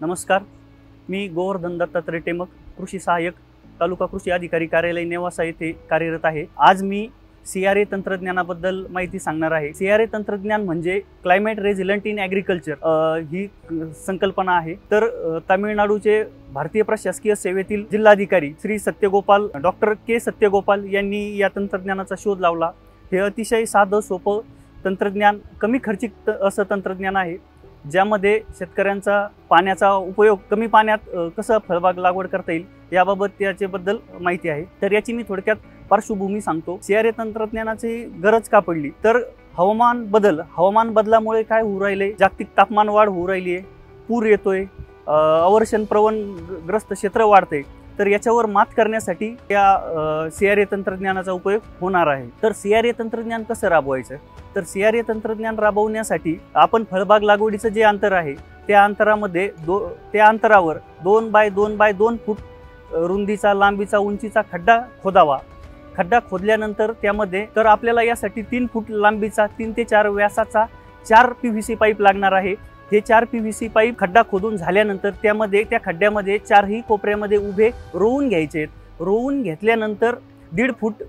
नमस्कार, मी गोवर्धन दत्तात्रय टेमक, कृषी सहाय्यक, तालुका कृषी अधिकारी कार्यालय नेवासा येथे कार्यरत आहे। आज मी CRA तंत्रज्ञानाबद्दल माहिती सांगणार आहे। CRA तंत्रज्ञान म्हणजे क्लायमेट रेझिलिएंट इन ॲग्रिकल्चर ही संकल्पना आहे। तर तामिळनाडूचे भारतीय प्रशासकीय सेवेतील जिल्हाधिकारी श्री सत्यगोपाल डॉक्टर के सत्यगोपाल यांनी या तंत्रज्ञानाचा शोध लावला। हे अतिशय साधं सोपं तंत्रज्ञान, कमी खर्चिक असं तंत्रज्ञान आहे, ज्यामध्ये शेतकऱ्यांचा पाण्याचा उपयोग कमी पाण्यात कसं फळबाग लागवड करता येईल याबाबत त्याच्याबद्दल माहिती आहे। तर याची मी थोडक्यात पार्श्वभूमी सांगतो। CRA तंत्रज्ञानाची गरज का पडली, तर हवामान बदलामुळे काय होऊ राहिले, जागतिक तापमान वाढ होऊ राहिली आहे, पूर येतोय, अवर्षण प्रवण ग्रस्त क्षेत्र वाढते। तर याच्यावर मात करण्यासाठी या CRA तंत्रज्ञानाचा उपयोग होणार आहे। तर CRA तंत्रज्ञान कसं राबवायचं, तर CRA तंत्रज्ञान राबवण्यासाठी आपण फळबाग लागवडीचं जे अंतर आहे त्या अंतरामध्ये त्या अंतरावर 2 बाय 2 फूट रुंदीचा, लांबीचा, उंचीचा खड्डा खोदावा। खड्डा खोदल्यानंतर त्यामध्ये तर आपल्याला यासाठी 3 फूट लांबीचा, 3 ते 4 व्यासाचा 4 PVC पाईप लागणार आहे। हे 4 PVC पाईप खड्डा खोदून झाल्यानंतर त्या खड्ड्यामध्ये 4ही कोपऱ्यामध्ये उभे रोवून घ्यायचे आहेत। रोवून घेतल्यानंतर 1.5 फूट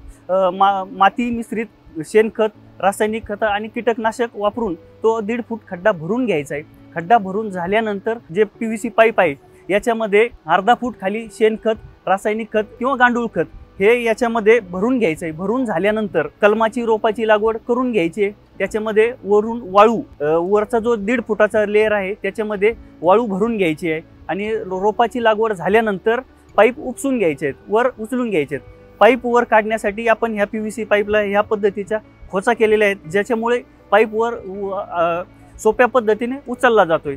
माती मिश्रित शेणखत, रासायनिक खत आणि कीटकनाशक वापरून तो 1.5 फूट खड्डा भरून घ्यायचा आहे। खड्डा भरून झाल्यानंतर जे PVC पाईप आहे याच्यामध्ये अर्धा फूट खाली शेणखत, रासायनिक खत किंवा गांडूळ खत हे याच्यामध्ये भरून घ्यायचं आहे। भरून झाल्यानंतर कलमाची रोपाची लागवड करून घ्यायची आहे। त्याच्यामध्ये वरून वाळू, वरचा जो 1.5 फुटाचा लेअर आहे त्याच्यामध्ये वाळू भरून घ्यायची आहे आणि रोपाची लागवड झाल्यानंतर पाईप उपसून घ्यायचे आहेत, वर उचलून घ्यायचे आहेत। पाईप वर काढण्यासाठी आपण ह्या PVC पाईपला ह्या पद्धतीच्या खोचा केलेल्या आहेत, ज्याच्यामुळे पाईप वर सोप्या पद्धतीने उचलला जातोय।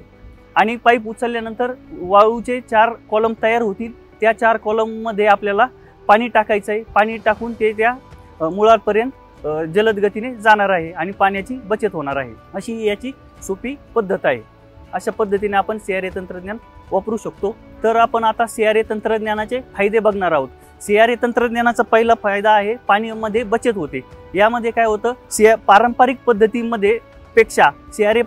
आणि पाईप उचलल्यानंतर वाळूचे 4 कॉलम तयार होतील। त्या 4 कॉलममध्ये आपल्याला पाणी टाकायचं आहे। पाणी टाकून ते त्या मुळापर्यंत जलद गतीने जाणार आहे आणि पाण्याची बचत होणार आहे। अशी याची सोपी पद्धत आहे। अशा पद्धतीने आपण CRA तंत्रज्ञान वापरू शकतो। तर आपण आता CRA तंत्रज्ञानाचे फायदे बघणार आहोत। CRA तंत्रज्ञानाचा पहिला फायदा आहे पाण्यामध्ये बचत होते। यामध्ये काय होतं, पारंपरिक पद्धतीमध्ये पेक्षा CRA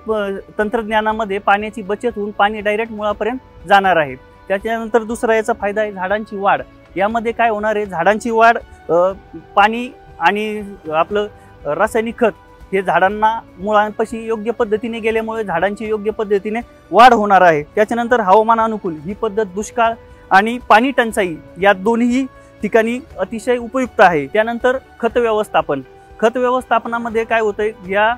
तंत्रज्ञानामध्ये पाण्याची बचत होऊन पाणी डायरेक्ट मुळापर्यंत जाणार आहे। त्याच्यानंतर दुसरा याचा फायदा आहे झाडांची वाढ। यामध्ये काय होणार आहे, झाडांची वाढ, पाणी आणि आपलं रासायनिक खत हे झाडांना मुळांपाशी योग्य पद्धतीने गेल्यामुळे झाडांची योग्य पद्धतीने वाढ होणार आहे। त्याच्यानंतर हवामान अनुकूल ही पद्धत दुष्काळ आणि पाणी टंचाई या दोन्ही ठिकाणी अतिशय उपयुक्त आहे। त्यानंतर खत व्यवस्थापनामध्ये काय होतंय, या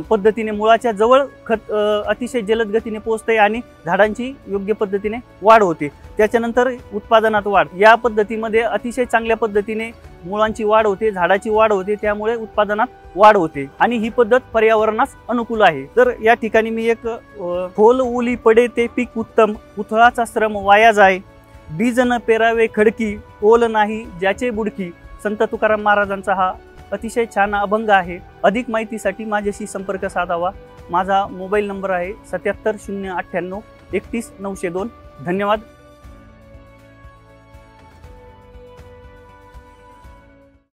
पद्धतीने मुळाच्या जवळ खत अतिशय जलद गतीने पोहोचते आणि झाडांची योग्य पद्धतीने वाढ होते। त्याच्यानंतर उत्पादनात वाढ, या पद्धतीमध्ये अतिशय चांगल्या पद्धतीने मुळांची वाढ होते, झाडाची वाढ होते, त्यामुळे उत्पादनात वाढ होते आणि ही पद्धत पर्यावरणास अनुकूल आहे। तर या ठिकाणी मी एक खोल ओली पडे ते पीक उत्तम, उथळाचा श्रम वाया जाय, बीज न पेरावे खडकी, ओल नाही ज्याचे बुडकी, संत तुकाराम महाराजांचा हा अतिशय छान अभंग आहे। अधिक माहितीसाठी माझ्याशी संपर्क साधावा। माझा मोबाईल नंबर आहे 77 098 31 902। धन्यवाद।